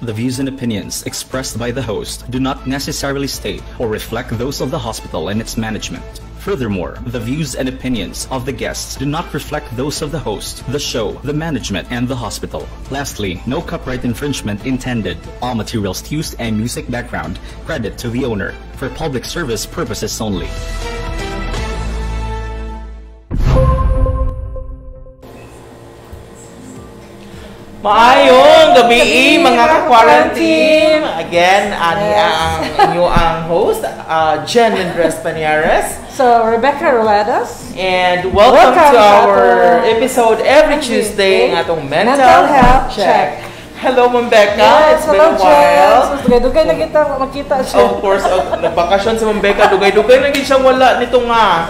The views and opinions expressed by the host do not necessarily state or reflect those of the hospital and its management. Furthermore, the views and opinions of the guests do not reflect those of the host, the show, the management, and the hospital. Lastly, no copyright infringement intended. All materials used and music background credit to the owner for public service purposes only. Maayong gabi mga ka-quarantine. Again, ani ang inyong host, Jen Andres Panieres. So, Rebecca Ruedas. And welcome to our episode every Tuesday ng atong Mental Health Check. Hello, Ma'am Becca. Yes, it's been a while. Dugay-dugay na kita makita siya. Of course, nagbakasyon si Ma'am Becca. Dugay-dugay na siyang wala nito nga.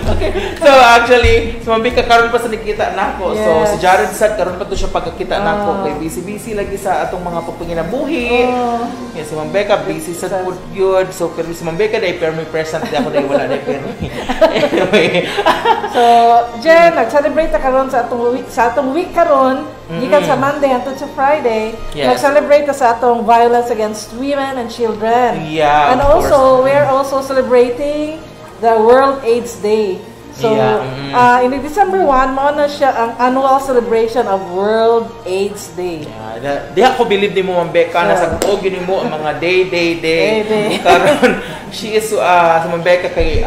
Okay. So actually, si Ma'am Becca karon pa sa nakita nako. Yes. So si Jared sad karon pa to siya pagkakita nako kay busy lagi sa atong mga pagpanginabuhi. Yes, si Ma'am Becca busy sa food good. So pero si Ma'am Becca dai permi present di ako dai wala dai permi. Anyway. So, Jen, nag-celebrate ta karon sa atong week karon, gikan sa Monday hangtod sa Friday. Yes. Nag-celebrate ta sa atong violence against women and children. Yeah. And also, we're also celebrating the World AIDS Day. So, in December 1, mo na siya ang annual celebration of World AIDS Day. Yeah, di ako believe ni mo, Ma'am Becca, na sa buog yun mo ang mga day. Karon, she is, sa Ma'am Becca, kay,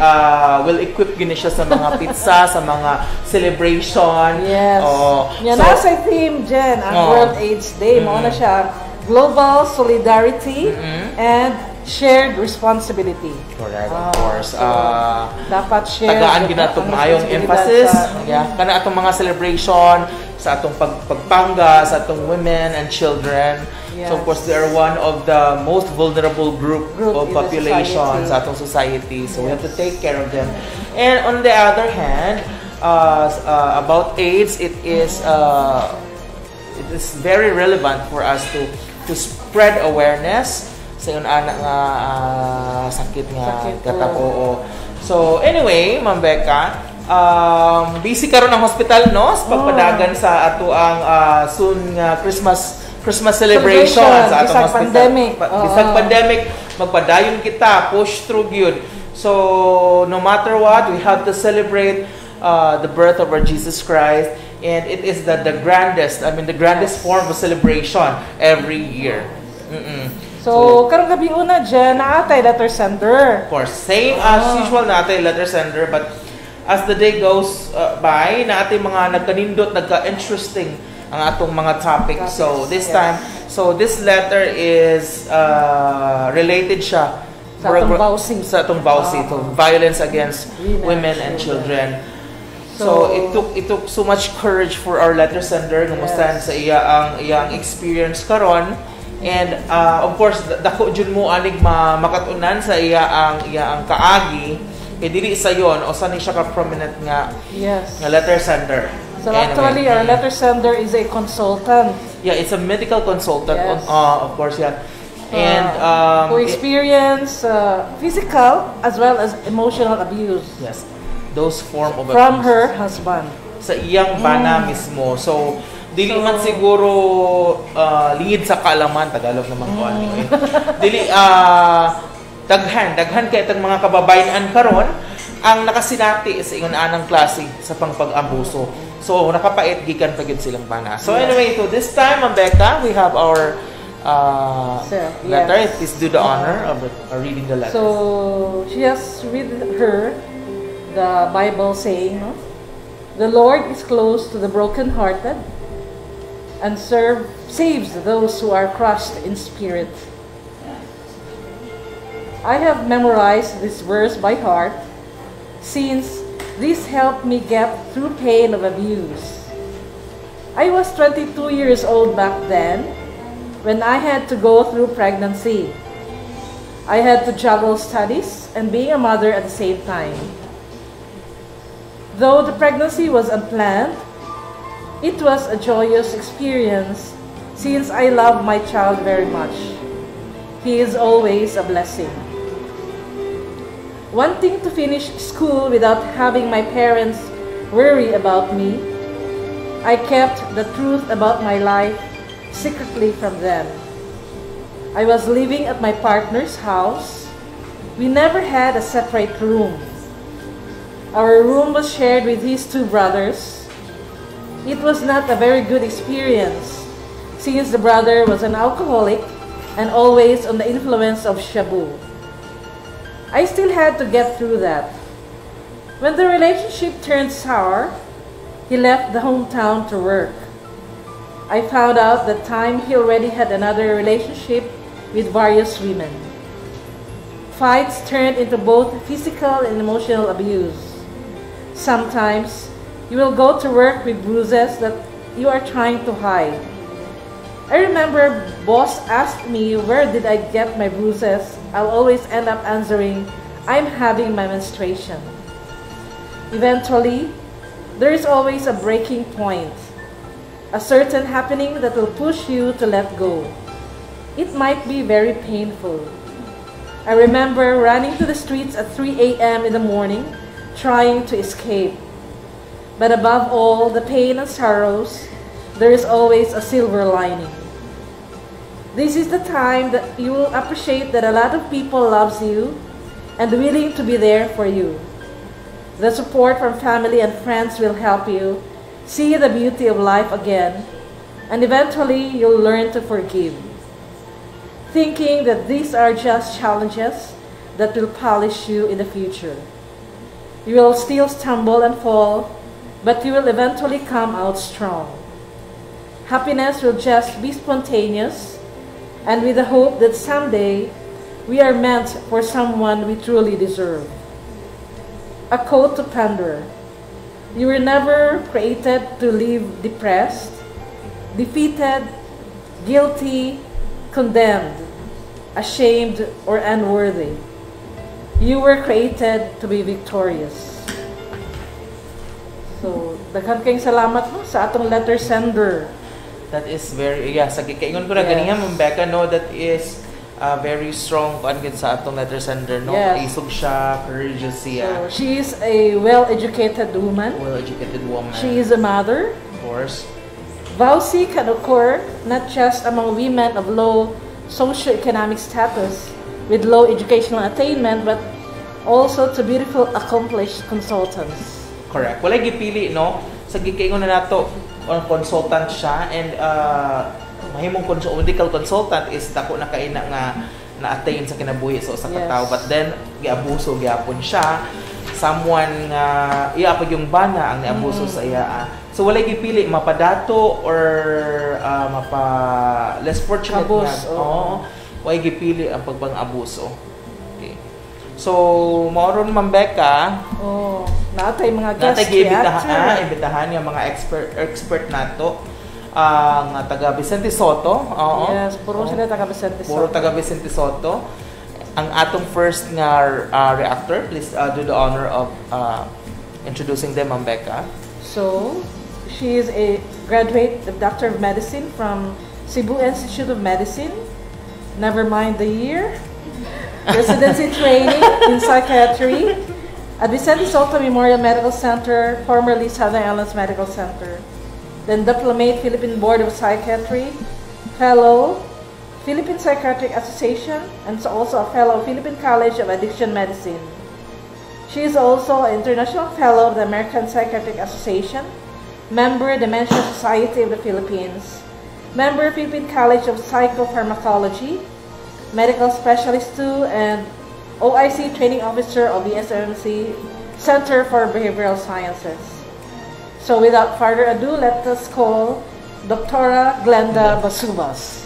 will equip yun siya sa mga pizza, sa mga celebration. Yes. Yan, nasa theme, Jen, ang World AIDS Day. Mo na siya global solidarity and shared responsibility. Correct, of course. Dapat share. Tagaan ginatong maayong emphasis. Yeah, kana atong mga celebration sa atong pagpangga sa atong women and children. Yes. So of course, they are one of the most vulnerable group of population sa atong society. So we have to take care of them. And on the other hand, about AIDS, it is very relevant for us to spread awareness sa yung anak nga sakit nga katapoo. So anyway, Ma'am Becca, busy karon ang hospital no sa pagpadagan sa ato ang soon nga Christmas celebration sa atong hospital. Pandemic. Bisag pandemic, magpadayon kita, push through gyud. So no matter what, we have to celebrate the birth of our Jesus Christ, and it is the grandest, the grandest form of celebration every year. So, karong gabi una dyan, naatay letter sender. Of course, same as usual naatay letter sender, but as the day goes by, naatay mga nagkanindot, nagka-interesting ang atong mga topics. So, this time, this letter is related siya sa atong bawsi. So, violence against women and children. So it took so much courage for our letter sender ngumustahan sa iyang experience karon. And of course, dako jud mo anig makatunan sa iyang kaagi kay dili sa yon o sa ni siya ka prominent nga letter sender. So actually, our letter sender is a consultant. Yeah, it's a medical consultant. Yes. Of course, yeah. And who experience physical as well as emotional abuse. Yes, those form of from abuse her husband. Sa iyang bana mismo. So dili man siguro lingid sa kaalaman, Tagalog naman ko ani. Dili daghan kay itong mga kababayan karon ang nakasinati sa ingon anang klase sa pangpag-abuso. So nakapait gikan pa gyud silang bana. So anyway, so this time, Ma'am Becca, we have our letter. Please do the honor of reading the letter. So she has with her the Bible saying, "The Lord is close to the brokenhearted and saves those who are crushed in spirit." I have memorized this verse by heart since this helped me get through pain of abuse. I was 22 years old back then when I had to go through pregnancy. I had to juggle studies and being a mother at the same time. Though the pregnancy was unplanned, it was a joyous experience since I love my child very much. He is always a blessing. wanting to finish school without having my parents worry about me. I kept the truth about my life secretly from them. I was living at my partner's house. We never had a separate room. Our room was shared with his two brothers. It was not a very good experience since the brother was an alcoholic and always on the influence of shabu. I still had to get through that. When the relationship turned sour, he left the hometown to work. I found out that time he already had another relationship with various women. Fights turned into both physical and emotional abuse. Sometimes, you will go to work with bruises that you are trying to hide. I remember boss asked me where did I get my bruises. I'll always end up answering, I'm having my menstruation. Eventually, there is always a breaking point, a certain happening that will push you to let go. It might be very painful. I remember running to the streets at 3 a.m. in the morning, trying to escape. But above all the pain and sorrows, there is always a silver lining. This is the time that you will appreciate that a lot of people loves you and willing to be there for you. The support from family and friends will help you see the beauty of life again, and eventually you'll learn to forgive. Thinking that these are just challenges that will polish you in the future. You will still stumble and fall, but you will eventually come out strong. Happiness will just be spontaneous, and with the hope that someday we are meant for someone we truly deserve. A quote to ponder: you were never created to live depressed, defeated, guilty, condemned, ashamed, or unworthy. You were created to be victorious. So, daghan kayong salamat mo sa atong letter sender. That is very, sa gikaingon ko na Yes. ganiya, Ma'am Becca, no, that is very strong kuan gid sa atong letter sender, no? Yes. Isog siya, courageous So, siya, she is a well-educated woman. well-educated woman. She is a mother. Of course. Vowsy can occur not just among women of low socioeconomic status with low educational attainment, but also to beautiful, accomplished consultants. Correct. Walay gipili, no? Sa gikaingon na nato, consultant siya, and mahimong medical consultant is dako na kaina nga na-attain sa kinabuhi sa usa ka Yes. tawo, but then giabuso gyapon siya, someone nga iya pa yung bana ang niabuso sa iya. So walay gipili mapadato or mapa less fortunate Abus, nga. oo. Walay gipili ang pagbang-abuso. Okay. So maoron Ma'am Becca, Natay mga guest natay reactor. imbitahan yung mga expert nato ang taga Vicente Soto. Oo. Yes, puro sila taga Vicente Puro Soto. taga Vicente Soto. Ang atong first nga reactor, please do the honor of introducing them, Ma'am Becca. So, she is a graduate of Doctor of Medicine from Cebu Institute of Medicine. Never mind the year. Residency training in psychiatry at Vicente Soto Memorial Medical Center, formerly Southern Islands Medical Center. Then diplomate Philippine Board of Psychiatry, fellow Philippine Psychiatric Association, and also a fellow Philippine College of Addiction Medicine. She is also an international fellow of the American Psychiatric Association, member Dementia Society of the Philippines, member Philippine College of Psychopharmacology, medical specialist too, and OIC training officer of the SMC Center for Behavioral Sciences. So without further ado, let us call Dr. Glenda Basubas.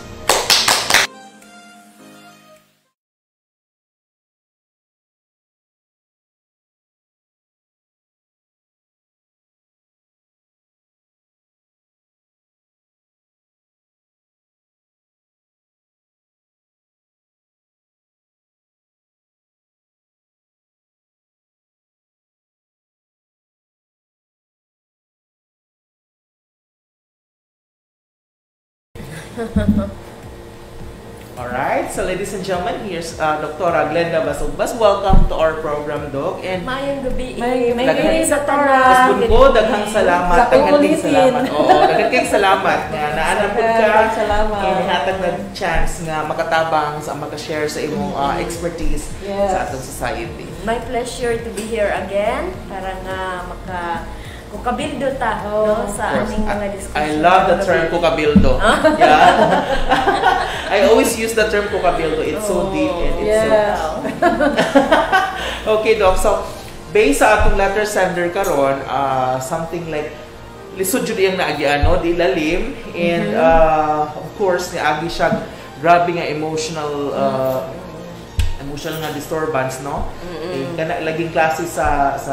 Alright, so ladies and gentlemen, here's Dr. Glenda Basugbas. Welcome to our program, Doc. And Mayang gabi. May gabi sa tanan. Mas ko, daghang salamat. Daghang salamat. Oo, daghang salamat. Nga, naanapod ka. Salamat. Inihatag na chance nga makatabang sa maka-share sa imong expertise sa atong society. My pleasure to be here again para nga kukabildo ta no, sa aming mga discussion. I love the term kukabildo. Yeah. I always use the term kukabildo. It's so deep and it's so... Okay, Doc. So, based sa atong letter sender karon, something like lisod jud iyang naagi ano, di lalim, and of course niagi siya grabe nga emotional nga disturbance, no? Kana laging klase sa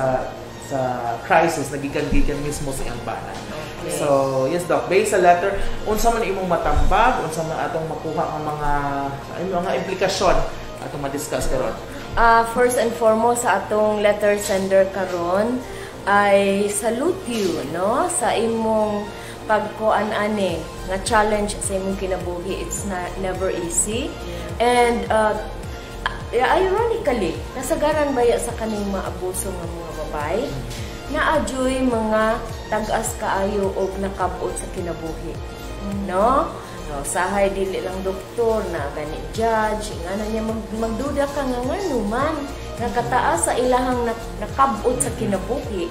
crisis nagikan-gikan mismo sa iyang bana. Okay. So, yes, Doc, based sa letter, unsa man imong matambag, unsa man atong makuha ang mga implikasyon atong ma-discuss karon? First and foremost sa atong letter sender karon ay salute you no sa imong pagkuan ani nga challenge sa imong kinabuhi. It's never easy. And ironically, nasagaran baya sa kaning mga abuso nga mga babay, naadyoy mga tag-as kaayo og nakabot sa kinabuhi. No? No, sahay dili lang doktor na gani judge, nga na niya magduda ka nga man nga kataas sa ilahang nakabot sa kinabuhi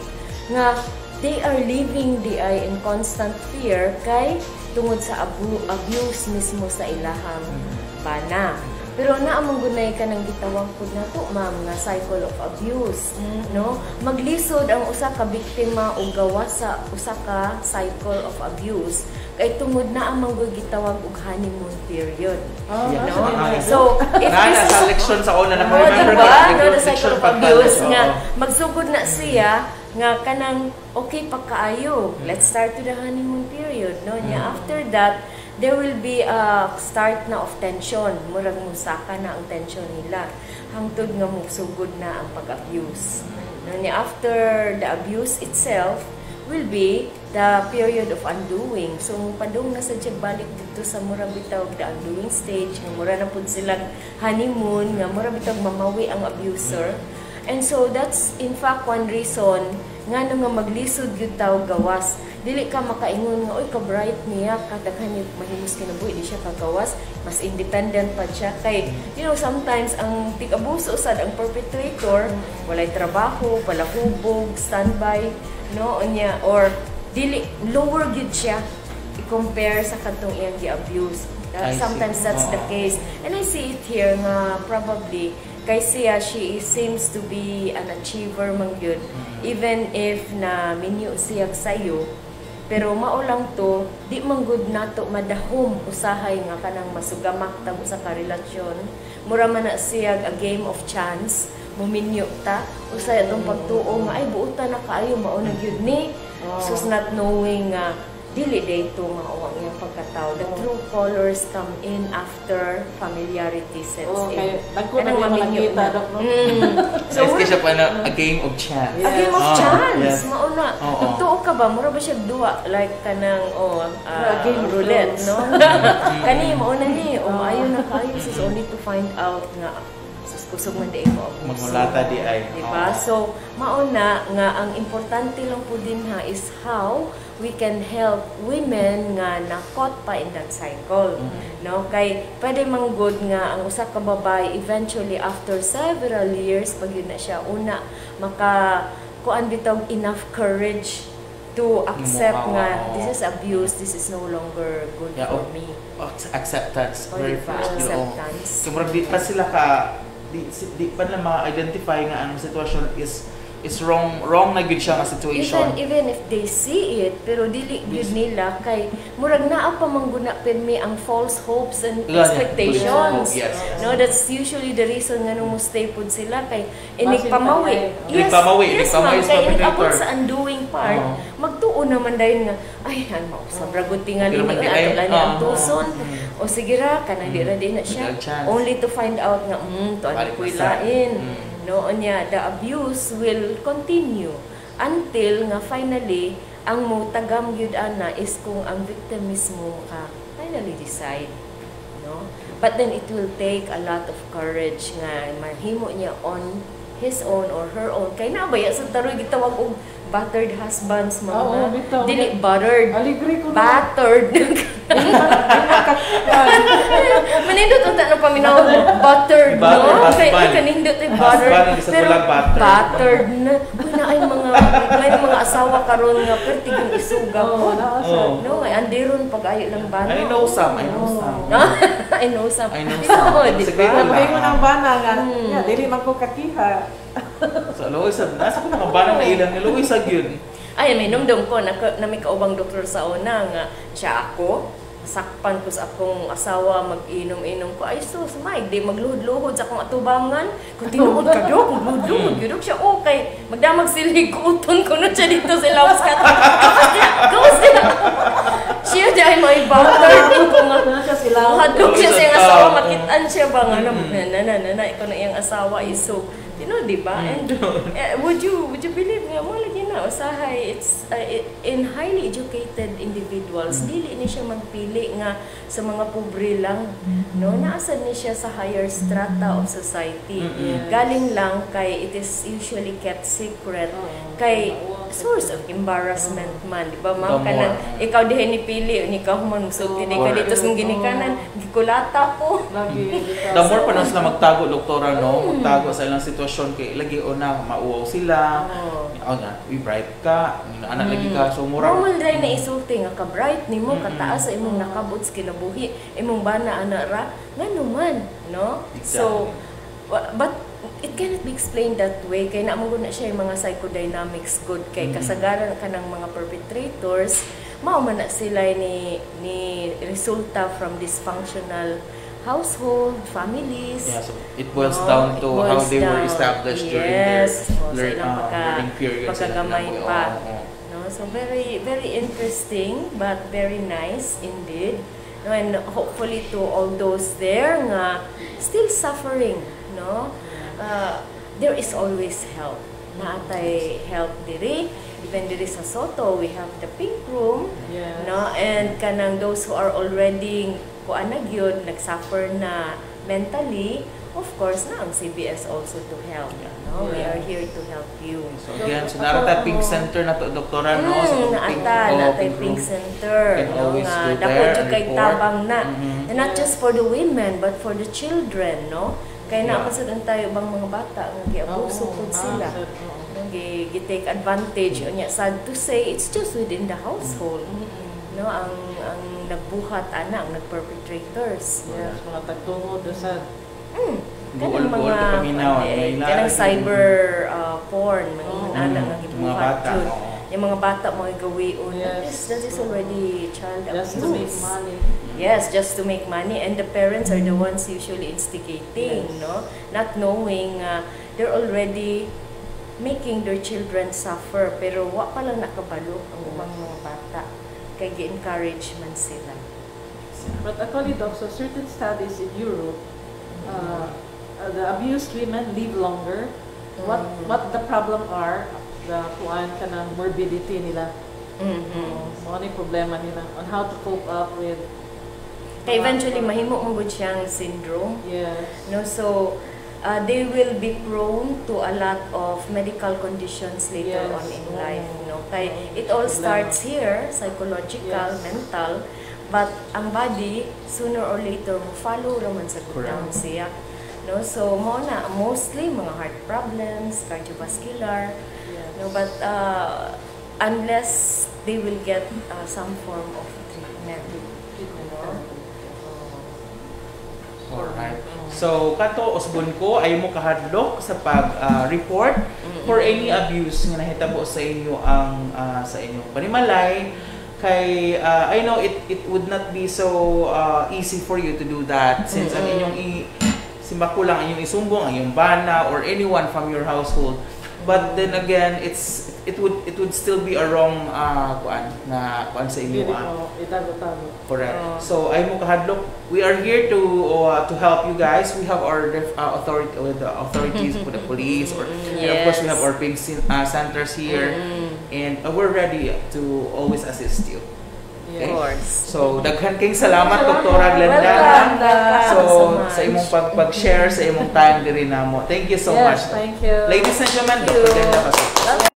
nga they are living in constant fear kay tungod sa abuse mismo sa ilahang bana. Pero naamang gunay ka ng gitawang pod nato, ma'am, nga cycle of abuse, no? Maglisod ang usa ka biktima o gawas sa usa ka cycle of abuse kay tungod na ang gitawag og honeymoon period. No? So, if this is selection sa una na remember the cycle of abuse nga magsugod na siya nga kanang okay pa kaayo. Let's start to the honeymoon period, no? Nya after that there will be a start na of tension. Murag musaka na ang tension nila. Hangtod nga musugod na ang pag-abuse. After the abuse itself will be the period of undoing. So, padung na sa balik dito sa murag bitawg the undoing stage. Nga mura na po silang honeymoon. Nga mura bitawg mamawi ang abuser. And so, that's in fact one reason nga nga maglisod gyud taw gawas. Dili ka makaingon nga oy ka-bright niya, kadaghan ni mahimos kinabuhi di siya kagawas, mas independent pa siya kay sometimes ang tig-abuso sad ang perpetrator walay trabaho, palahubog, standby, no unya or dili lower gyud siya i-compare sa kadtong iyang gi-abuse. Sometimes that's the case. And I see it here nga probably kay siya, she seems to be an achiever man gyud. Even if na minyo siya sayo, pero maulang to, di man gud nato madahom usahay nga kanang masugamak tag usa ka relasyon. Mura man na siya a game of chance, muminyo ta, usay atong pagtuo nga ay buutan na kaayo mao na gyud ni. So not knowing dili dayto mao ang iyang pagkatao. The true colors come in after familiarity sets in. Nagko na makita dok. So siya pa na a game of chance. A game of chance. Mao na. Tuo ka ba mura ba siya duwa like kanang game roulette, no? Kani mao na ni maayo na kayo is only to find out nga kusog man di ko magmulata di ay diba? So mauna nga ang importante lang po din ha is how we can help women nga na-caught pa in that cycle, no? Kay pwede manggod nga ang usa ka babae eventually after several years pag yun na siya una kuan bitaw enough courage to accept nga this is abuse, this is no longer good for me. Acceptance, very first. Acceptance. So di pa sila di pa na ma-identify nga ang sitwasyon is wrong na gyud siya nga situation. Even if they see it, pero dili gyud nila kay murag naa pa mangguna pirmi ang false hopes and expectations. Yes. No, that's usually the reason nga nung stay pud sila kay inig-pamawi. Yes, kay inig-abot sa undoing part. Magtuo naman dayon nga ay ano sobra gud tingali ni ato ang tuson. O sige ra kanang di ra din na siya. Only to find out nga to ano ko ilain. No, nya the abuse will continue until nga finally ang mo tagam gyud ana is kung ang victim mismo ka finally decide no? But then it will take a lot of courage nga mahimo niya on his own or her own. Kay nabaya sa taroy gitawag og battered husbands mga Oo, bitaw. dili buttered, Aligre ko na. battered. Manindot unta na paminaw buttered, no? Buttered Kay husband. kanindot ay Husband, buttered. isa Pero pula buttered. buttered na. Uy, na ay mga asawa karon nga pertigong isuga Oo, ko. naasad. No, ay andiron pag ayo lang bana. I know some. I know some. I know Oo, some. di Sige, ba? wala. Sabi mo ng bana nga, yeah, dili man ko kakiha. Sa Luisag, nasa ko nakabanang na ilan ni Luisag yun. Ay, may numdum ko na may kaubang doktor sa una nga siya ako. Sakpan ko sa akong asawa, mag-inom-inom ko. Ay, sus, Mike, di magluhod-luhod sa akong atubangan. Kung tinuod ka do, kung luhod-luhod, yun siya, okay. Magdamag silig, uton ko na siya dito sa Lauskat. Kamusta? Siya di ay may buttered ko nga. Ano siya sila? Hadlok siya sa iyang asawa, makitaan siya ba nga na, ikaw na iyang asawa, iso. You know, di ba? And would you believe nga mo lagi na usahay in highly educated individuals dili ni siya magpili nga sa mga pobre lang, no? Naasan ni siya sa higher strata of society. Galing lang kay it is usually kept secret kay source of embarrassment man, di ba ma'am? Kanang ikaw dihay ni pili ni ka human sulti di ka dito sa ginikanan gikulata ko. The more pa na sila magtago, doktora, no? Magtago sa ilang sitwasyon kay lagi una mauwaw sila. Nga, we bright ka, anak lagi ka, so murang normal ray na isulti nga ka bright nimo kataas sa imong nakabot sa kinabuhi, imong bana ana ra nganuman, no? So but it cannot be explained that way kay naamong na siya yung mga psychodynamics good kay kasagaran kanang mga perpetrators mao man na sila ni resulta from dysfunctional household, families. yeah, so it boils down to how they were established during their learning period. Pagkagamay pa. No? So very very interesting but very nice indeed. No, and hopefully to all those there nga still suffering, no? There is always help. Naatay help diri. Even diri sa Soto, we have the pink room, no? And kanang those who are already kuan na gyud nagsuffer na mentally, of course na ang CBS also to help, no? We are here to help you. So again, so narata pink center na to, doktora, no? So naatay pink center, no? Nga dapat jud kay tabang na. And not just for the women but for the children, no? Kaya napasad tayo bang mga bata nga giabuso pud sila. Gi-take advantage unya, sad to say it's just within the household, no? Ang nagbuhat ana ang nagperpetrators, Yes, mga tagtungod sa kanang kanang cyber porn mga ana nga gibuhat jud yung mga bata mga gawion. That is already child abuse. Just to make money. Yes, just to make money, and the parents are the ones usually instigating, no? Not knowing they're already making their children suffer, pero wa pa lang nakabalo ang ubang mga bata kay gi-encourage man sila. But actually, Doc, so certain studies in Europe, the abused women live longer. What the problem are, the kuan kanang morbidity nila. Ano yung problema nila on how to cope up with. Kaya eventually mahimo mo gud siyang syndrome. Yes. No, so they will be prone to a lot of medical conditions later on in life, no? Kay it all starts here, psychological, mental, but ang body sooner or later mo follow raman sa down siya, no? So mo na mostly mga heart problems, cardiovascular, no? But unless they will get some form of treatment, no? Alright. So, kato usbon ko ay mo kahadlok sa pag-report for any abuse nga nahitabo sa inyo ang sa inyong panimalay. Kay I know it would not be so easy for you to do that since ang inyong simba ko lang ang inyong isumbong, ang inyong bana or anyone from your household. But then again, it would still be a wrong kuan sa inyo. Itago-tago. Correct. So ay mo kahadlok, we are here to help you guys. We have our authorities for the police, or and of course we have our pink centers here, and we're ready to always assist you. Okay? Of course. So, daghan kayong salamat, Dr. Glenda. Welcome. So, so much. sa imong pag-share, sa imong time diri namo. Thank you so much. Yes, thank you. Ladies and gentlemen, Thank you. Dr. Glenda Pasok.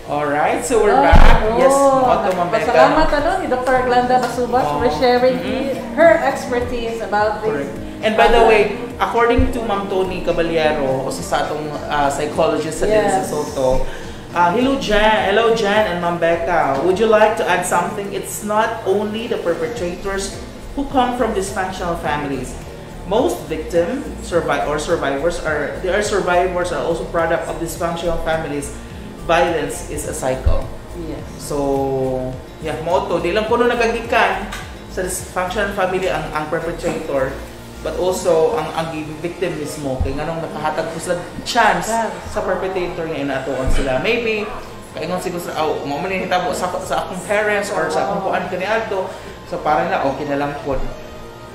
Alright, so we're back. Yes, Pasalamat ni Dr. Glenda Basubas for sharing her expertise about this. And by the way, according to Ma'am Tony Caballero, o sa atong psychologist sa Dennis Soto, hello Jan and Ma'am Becca. Would you like to add something? It's not only the perpetrators who come from dysfunctional families. Most victims survivors are also product of dysfunctional families. Violence is a cycle. Yes. So, yeah, motto, di lang kuno nagagikan sa dysfunctional family ang perpetrator, but also ang victim mismo. Kaya nganong nakahatag po sila chance sa perpetrator nga inatuon sila. Maybe, kaingon siguro sa, mo man hitabo sa akong parents or sa akong kuan kaniadto. So, parang na, okay na lang po.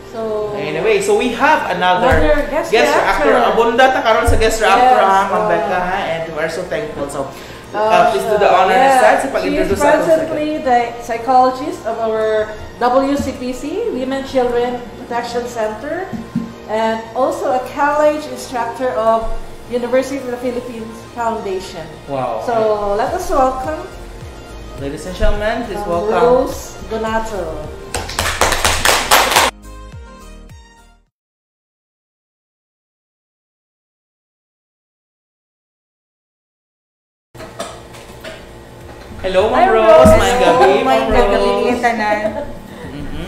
So, anyway, so we have another guest reactor. Abunda ta karon sa guest reactor, ha, Ma'am Becca, ha, and we are so thankful. So, please do the honor next time. She is presently the psychologist of our WCPC, Women Children Protection Center, and also a college instructor of University of the Philippines Foundation. Wow. So let us welcome, ladies and gentlemen, please welcome Rose Donato. Hello, Ma'am Rose. Maayong gabi, Ma'am Rose.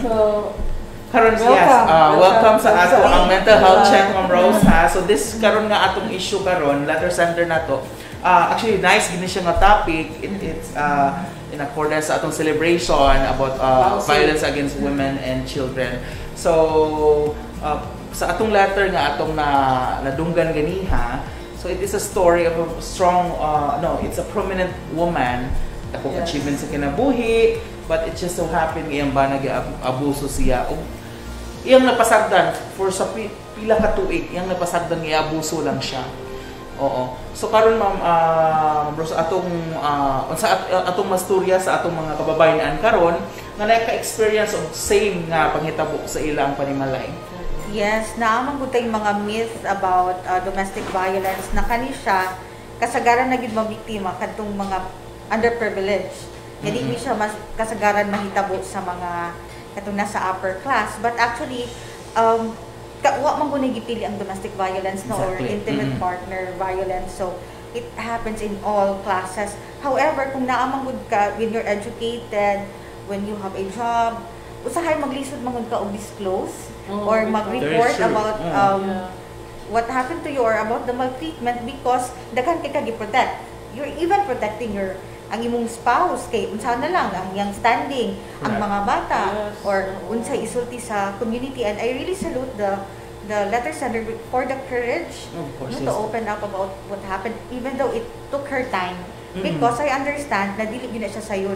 So, karon welcome sa ato ang mental health check, Ma'am Rose, ha. So this karon nga atong issue karon, letter center nato. Actually nice gini siya nga topic. It's in accordance sa atong celebration about violence against women and children. So sa atong letter nga atong nadunggan ganiha. So it is a story of a strong it's a prominent woman akong achievement sa kinabuhi, but it just so happened iyang ba nag-abuso siya. Iyang napasagdan for sa pila ka tuig, iyang napasagdan nga abuso lang siya. Oo. So karon Ma'am Rose, atong atong masturya sa atong mga kababayan karon nga naka-experience of same nga panghitabo sa ilang panimalay. Yes, naamang gud tay mga myth about domestic violence na kani siya kasagaran na gid mabiktima kadtong mga underprivileged. Hindi mi siya mas kasagaran mahitabo sa mga katong nasa upper class, but actually wa man gud gipili ang domestic violence no, or intimate partner violence. So it happens in all classes. However, kung naamang gud ka, when you're educated, when you have a job, usahay maglisod man ka og disclose or mag-report about what happened to you or about the maltreatment, because daghan kay ka gi-protect. You're even protecting ang imong spouse kay unsa na lang ang yang standing, ang mga bata, or unsay isulti sa community. And I really salute the letter center for the courage to open up about what happened, even though it took her time, because I understand na dili gyud na siya sayon,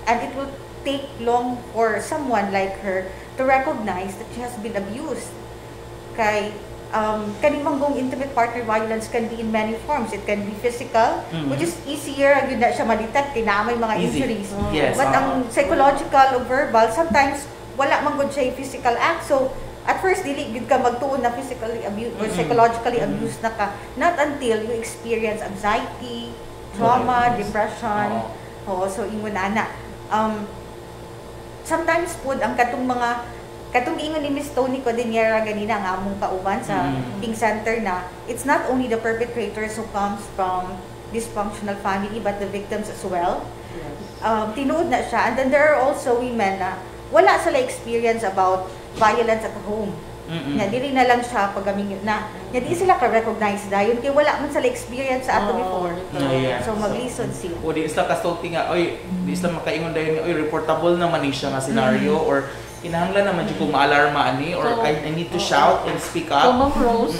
and it will take long for someone like her to recognize that she has been abused. Kay kaning manggong intimate partner violence can be in many forms. It can be physical, which is easier yun na siya ma-detect, na may mga injuries. Yes. But ang psychological or verbal, sometimes wala man gud siya physical act. So at first dili gid ka magtuon na physically abused or psychologically abused na ka, not until you experience anxiety, trauma, depression. So ingon ana. Sometimes pud ang katong giingon ni Miss Tony Codiniera ganina ang among kauban sa Pink Center na it's not only the perpetrators who comes from dysfunctional family but the victims as well. Yes. Tinuod na siya. And then there are also women na wala sila experience about violence at home. Nga dili na lang siya pagamingon na. Nga di sila ka-recognize dayon kay wala man sila experience sa ato before. So maglisod siya. O di isla kasulti nga, oy, di isla makaingon dayon oy reportable naman ni siya nga scenario or kinahanglan naman jud ko maalarma ani or So, I need to shout and speak So, up. Ma'am Rose,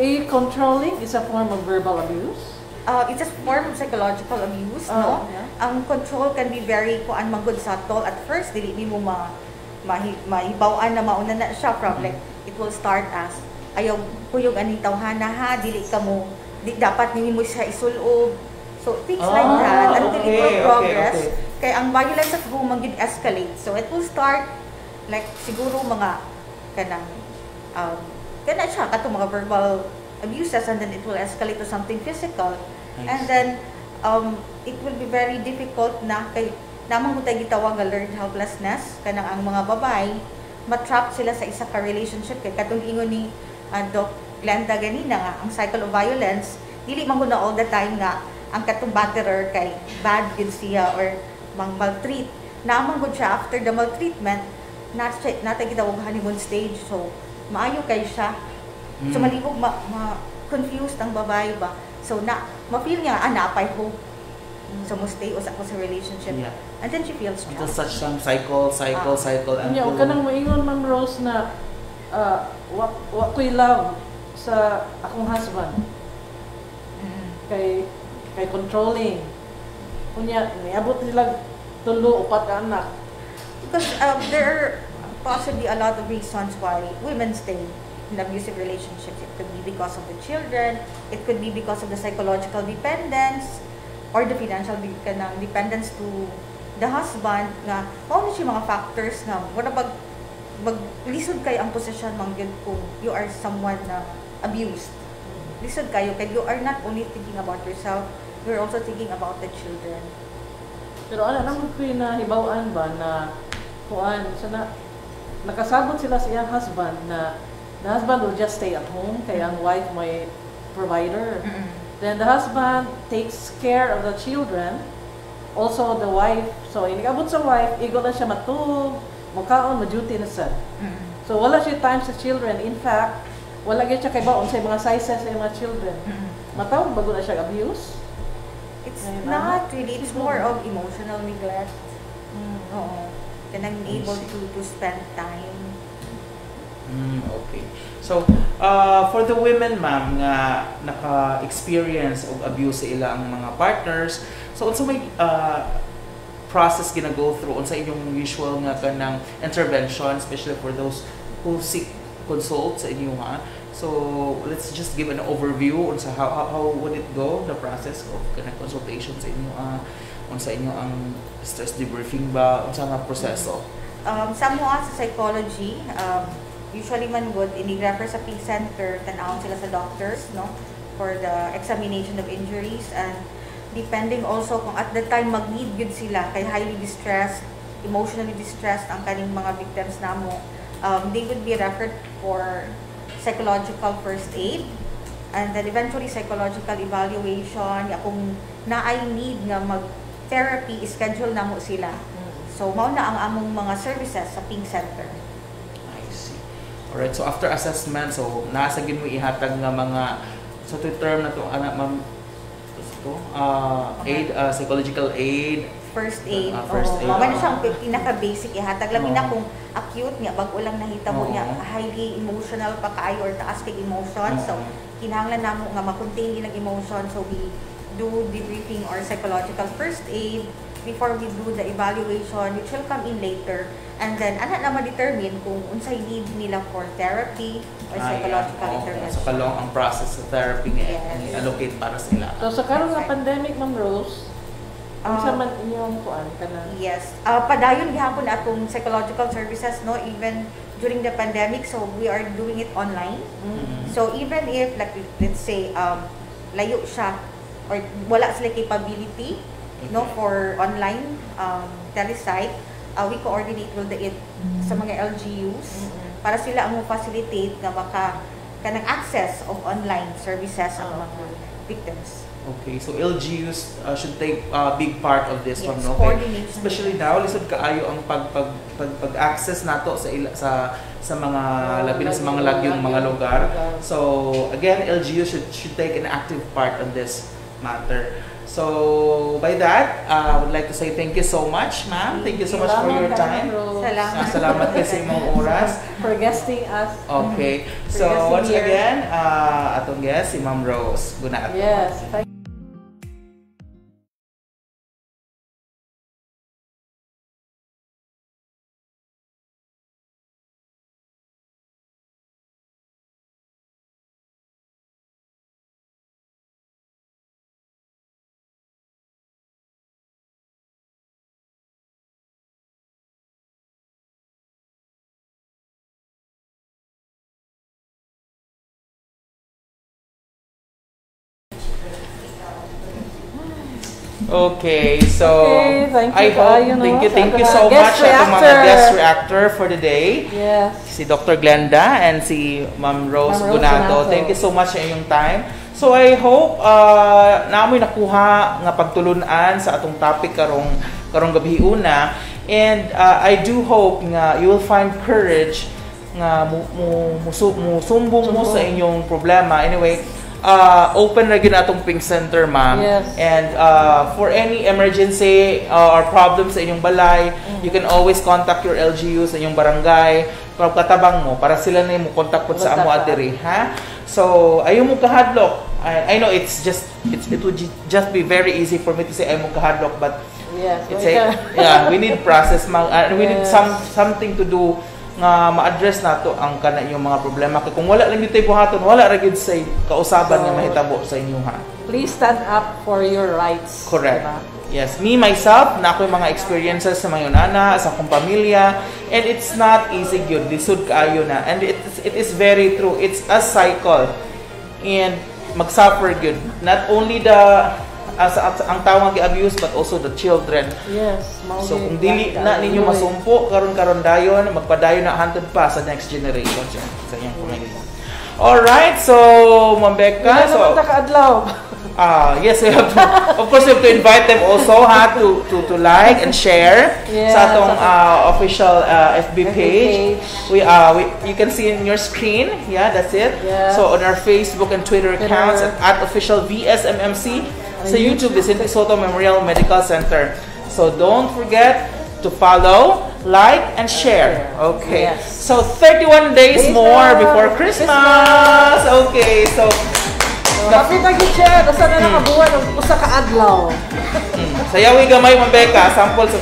a controlling is a form of verbal abuse. It's a form of psychological abuse, no? Yeah. Ang control can be very kuan manggod subtle at first dili nimo mahibaw-an na mauna na siya from like it will start as ayaw kuyog aning tawhana ha dili ka mo dapat nimo siya isulob. So things like that until it will progress. Kay ang violence at home magid escalate. So it will start like siguro mga kanang kana siya katong mga verbal abuses and then it will escalate to something physical. Nice. And then it will be very difficult na kay namang mo tayo gitawag nga learned helplessness kanang ang mga babae matrap sila sa isa ka relationship kay katong ingon ni Doc Glenda ganina nga ang cycle of violence dili man gud na all the time nga ang katong batterer kay bad gid siya or maltreat namang gud siya after the maltreatment natay gitawag honeymoon stage so maayo kay siya so malibog confused ang babae ba so ma-feel niya napay hope so mo stay usap ko sa relationship and then she feels Because trapped. such some cycle and Huwag ka nang maingon, Ma'am Rose, na wa ko'y love sa akong husband. Kay controlling. Kunya, niabot nila 3 o 4 anak. Because there are possibly a lot of reasons why women stay in abusive relationships. It could be because of the children, it could be because of the psychological dependence, or the financial dependence to the husband nga mao siya mga factors nga wala maglisod kay ang posisyon mangyud kung you are someone na abused. Lisod kayo kay you are not only thinking about yourself, you're also thinking about the children. Pero ano naman ko na hibawan ba na kuan sana nakasabot sila sa iyang husband na the husband will just stay at home kay ang wife may provider. Then the husband takes care of the children, also the wife. So inigabot sa wife, igo na siya matug, makaon, ma-duty na sad. So wala siya time sa children. In fact, wala gyud siya kay baon sa mga sizes sa mga children. Matawag bago na siya abuse. It's not really, it's more of emotional neglect. Oo. Kanang able to spend time. Okay. So, for the women, ma'am, nga naka-experience og abuse sa ilang mga partners, so also may process gina-go through unsa inyong usual nga kanang intervention, especially for those who seek consult sa inyo ha. So, let's just give an overview on sa how would it go, the process of kanang consultation sa inyo unsa inyo ang stress debriefing ba, unsa nga proseso? Sa mga sa psychology, usually man good ini-refer sa peace center tan-awon sila sa doctors no for the examination of injuries and depending also kung at the time mag-need gud sila kay highly distressed, emotionally distressed ang kaning mga victims namo, they would be referred for psychological first aid and then eventually psychological evaluation kung naay need nga mag-therapy schedule namo sila. So mao na ang among mga services sa pink center. Alright, so after assessment, so nasa gid mo ihatag nga mga so to term na to ana ma'am aid, psychological aid, first aid. First aid. Mao na siyang pinaka-basic ihatag labi na kung acute nga bag-o lang nahitabo niya highly emotional pa kaayo or taas kay emotion. So kinahanglan namo nga ma-contain ilang emotion so we do debriefing or psychological first aid before we do the evaluation which will come in later. And then, ana na ma-determine kung unsay need nila for therapy or psychological intervention. So, kalong ang process sa therapy nga allocate para sa ila. So sa karon nga pandemic, Ma'am Rose, unsa man inyong kuan kanang Yes. Padayon gihapon atong psychological services no even during the pandemic, so we are doing it online. So even if like let's say layo siya or wala sila capability no for online telesite, we coordinate with it sa mga LGUs para sila ang facilitate nga maka kanang access of online services sa mga victims. Okay, so LGUs should take a big part of this one, okay? coordination. Especially now, lisod kaayo ang pag-access nato sa mga labi na sa mga lagyong mga lugar. So again, LGU should take an active part on this matter. So by that, I would like to say thank you so much, ma'am. Thank you so much for your time. Salamat. Salamat kasi mong oras. For guesting us. Okay. So guesting once here. again, atong guest si Ma'am Rose Gunato. Yes. Okay, so Okay, thank you I hope, kayo, no? thank you Sa so guest much sa itong mga reactor. guest reactor for the day. Yes. Si Dr. Glenda and si Ma'am Rose Ma'am Rose Gunato. Gunato. Thank you so much sa inyong time. So I hope namoy nakuha nga pagtulunan sa atong topic karong gabi una. And I do hope nga you will find courage nga musumbong mo sa inyong problema. Anyway, open na gyud atong Pink Center, ma'am. Yes. And for any emergency or problem sa inyong balay, you can always contact your LGU sa inyong barangay. Katabang mo para sila na mo contact po sa amo adiri, ha? So, ayaw mo kahadlok. I know it would just be very easy for me to say ayaw mo kahadlok, but Yes. yeah, we need process, we need something to do nga ma-address nato ang kana yung mga problema. Kaya kung wala lang dito buhaton, wala ra gyud say kausaban nga mahitabo sa inyo, ha. Please stand up for your rights. Correct. Diba? Yes, me myself, na ako yung mga experiences sa mga nana, sa akong pamilya, and it's not easy gyud, lisod kaayo na. And it is very true. It's a cycle. And magsuffer gyud. Not only ang tawang gi-abuse but also the children. Yes. So kung dili na ninyo masumpo karon dayon, magpadayon na hantod pa sa next generation sa inyong community. Alright, so Ma'am Becca, so yes, we have to, of course, we have to invite them also, ha, to like and share sa atong official FB page. You can see in your screen, yeah, that's it. Yes. So on our Facebook and Twitter accounts at official VSMMC, sa YouTube, Vicente Soto Memorial Medical Center. So don't forget to follow, like, and share. Okay. Yes. So 31 days more before Christmas. Okay. So Happy na gid siya. Usa na nakabuwan og usa ka adlaw. sayawi gamay, Ma'am Becca. Sample sa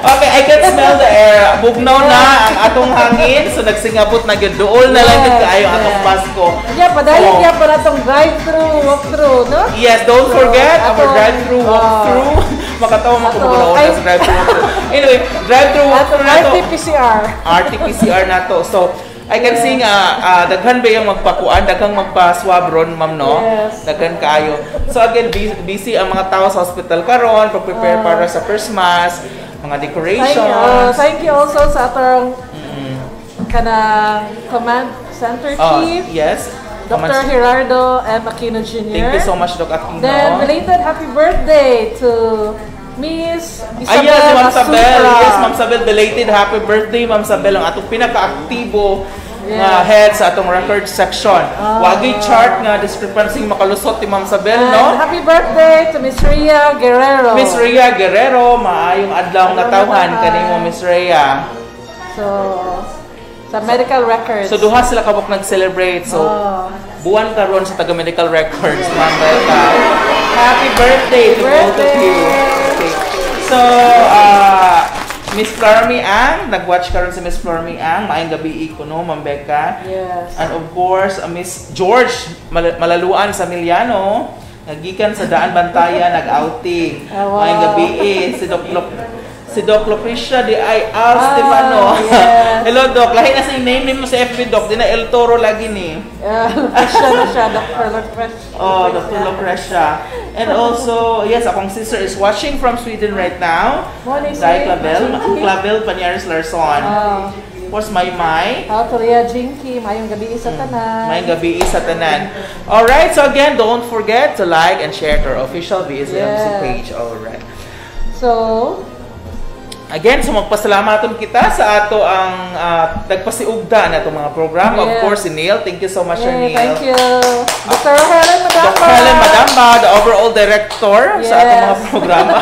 Okay, I can smell the air. Bugnaw na ang atong hangin. So nagsingabot na gyud. Duol na lang gyud kaayo atong Pasko. Yeah, padayon kaya pa natong drive-thru, walk-thru, no? Yes, don't forget our drive-thru, walk-thru. Makatawa mo kung bulan sa drive-thru, walk-thru. Anyway, drive-thru, walk-thru na to. RT-PCR. RT-PCR na to. So, I can see nga, daghan ba yung magpakuan, daghang magpa-swab ron, ma'am, no? Yes. Daghan kaayo. So again, busy ang mga tao sa hospital karon, pag-prepare para sa Christmas, mga decorations. Thank you also sa atong kanang command center chief. Yes. Dr. Gerardo M. Aquino Jr. Thank you so much, Doc Aquino. Then, belated happy birthday to Miss Isabel yes, Ma'am Sabel. Asupra. Yes, Ma'am Sabel. Belated happy birthday, Ma'am Sabel. Ang atong pinaka-aktibo nga head sa atong record section. Wagi chart nga discrepancy makalusot ni Ma'am Sabel, no? Happy birthday to Miss Rhea Guerrero. Miss Rhea Guerrero, maayong adlaw nga tawhan kanimo, Miss Rhea. So, sa medical records. So duha sila kabuk nag-celebrate. So buwan karon sa taga medical records, Ma'am Becca. Happy birthday to both of you. Okay. So, Miss Flormy Ang, nag-watch karon si Miss Flormy Ang, maayong gabi ko, no, Ma'am Becca. Yes. And of course, Miss George Malaluan sa Miliano, nagikan sa Daan Bantaya, nag-outing. Maayong gabi si Doc Lucrecia de Al Stefano. Yes. Hello, Doc. Lahi na sa name mo sa FB, Doc. Di na El Toro lagi ni. Lucrecia na siya, Dr. Lucrecia. Oh, Dr. Lucrecia. And also, yes, akong sister is watching from Sweden right now. Morning, Dai Clavel Paniares Larson. course, May. Autoria Jinky, mayong gabi sa tanan. May gabi sa tanan. Alright, so again, don't forget to like and share to our official VSMC page. Alright. So, again, so magpasalamaton kita sa ato ang nagpasiugda na itong mga program. Of course, si Neil. Thank you so much, Neil. Thank you. Dr. Helen Madamba. Dr. Helen Madamba, the overall director sa atong mga programa.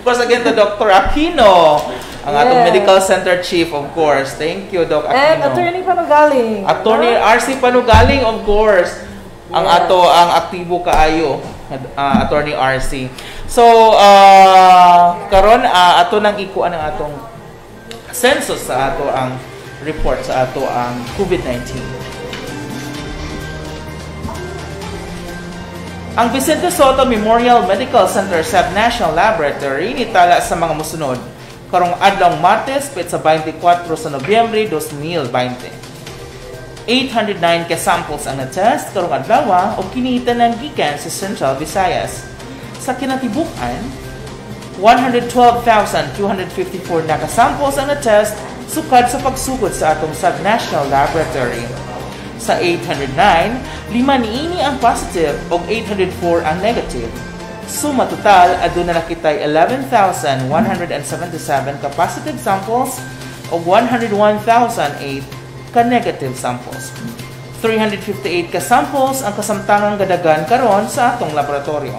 Of course, again, to Dr. Aquino, ang atong medical center chief, of course. Thank you, Doc Aquino. And Attorney Panugaling. Attorney RC Panugaling, of course. Ang aktibo kaayo, Attorney RC. So, karon ato nang ikuan ang atong census sa ato ang report sa ato ang COVID-19. Ang Vicente Soto Memorial Medical Center Subnational Laboratory nitala sa mga mosunod karong adlong Martes petsa 24 sa Nobyembre 2020. 809 ka samples ang na-test karong adlaw o kiniita ng gikan sa Central Visayas. Sa kinatibukan, 112,254 na ka samples ang na-test sukad sa pagsugod sa atong Subnational Laboratory. Sa 809, 5 niini ang positive o 804 ang negative. Suma total, aduna na kitay 11,177 ka positive samples o 101,008 ka negative samples. 358 ka samples ang kasamtangang gadagan karon sa atong laboratorio.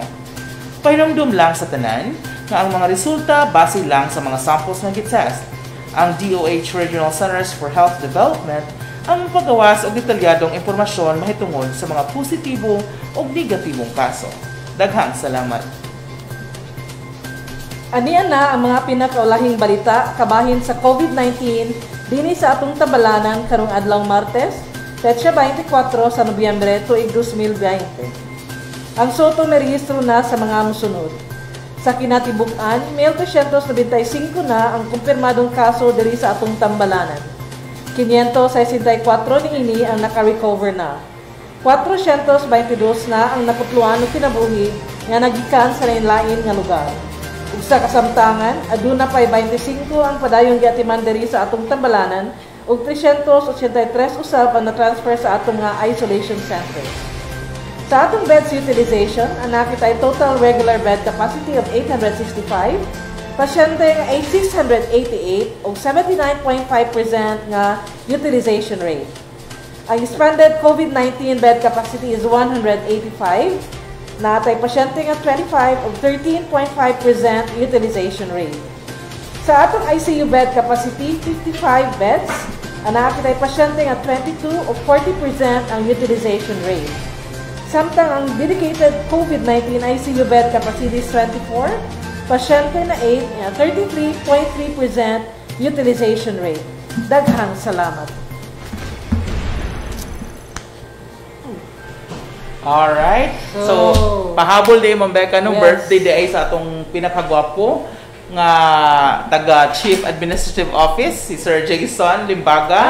Pahiramdum lang sa tanan nga ang mga resulta base lang sa mga samples na gitest. Ang DOH Regional Centers for Health Development ang paggawas og detalyadong impormasyon mahitungod sa mga positibo o negatibong kaso. Daghang salamat. Aniya na ang mga pinakaulahing balita kabahin sa COVID-19 dinhi sa atong tabalanan karong adlaw Martes, petsa 24 sa Nobyembre tuig 2020. Ang Soto may rehistro na sa mga musunod. Sa kinatibuk-an, 1,395 na ang kumpirmadong kaso diri sa atong tambalanan. 564 niini ang naka-recover na. 422 na ang naputluan o kinabuhi nga nagikan sa lain-lain nga lugar. Ug sa kasamtangan, aduna pay 25 ang padayong giatiman diri sa atong tambalanan ug 383 usab ang na-transfer sa atong nga isolation center. Sa atong beds utilization, anak kitay total regular bed capacity of 865, pasyente nga 688 o 79.5% nga utilization rate. Ang expanded COVID-19 bed capacity is 185, natay pasyente nga 25 o 13.5% utilization rate. Sa atong ICU bed capacity, 55 beds, anak kitay pasyente nga 22 o 40% ang utilization rate. Samtang ang dedicated COVID-19 ICU bed capacity is 24, pasyente na 8, 33.3% utilization rate. Daghang salamat. Alright. So pahabol day Ma'am Becca no birthday day sa atong pinakagwapo nga taga Chief Administrative Office si Sir Jason Limbaga.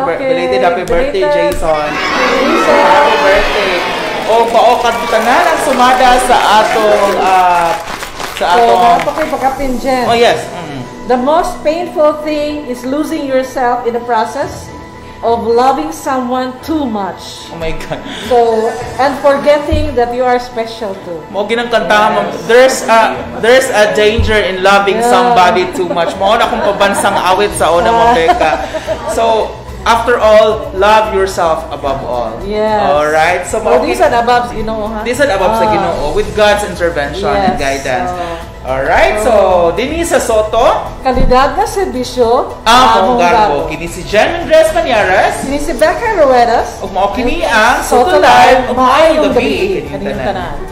Belated happy birthday Jason. Happy birthday. O paokad tanan ang sumada sa atong pagkapinjen. Oh yes. The most painful thing is losing yourself in the process of loving someone too much. Oh my God. So, and forgetting that you are special too. Mo ginang kantahan there's a danger in loving somebody too much. Mao na kung pabansang awit sa una Ma'am Becca. So, after all, love yourself above all. Yes. Alright? So, these are above, Ginoo, ha? These are above sa Ginoo with God's intervention and guidance. Alright? So, dinhi sa Soto, kalidad na serbisyo, among garbo. Kini si Jen Andres Maniaras. Kini si Becca Ruedas. Ug mao kini ang Soto Live. Maayong gabi. Kaniyong tanan.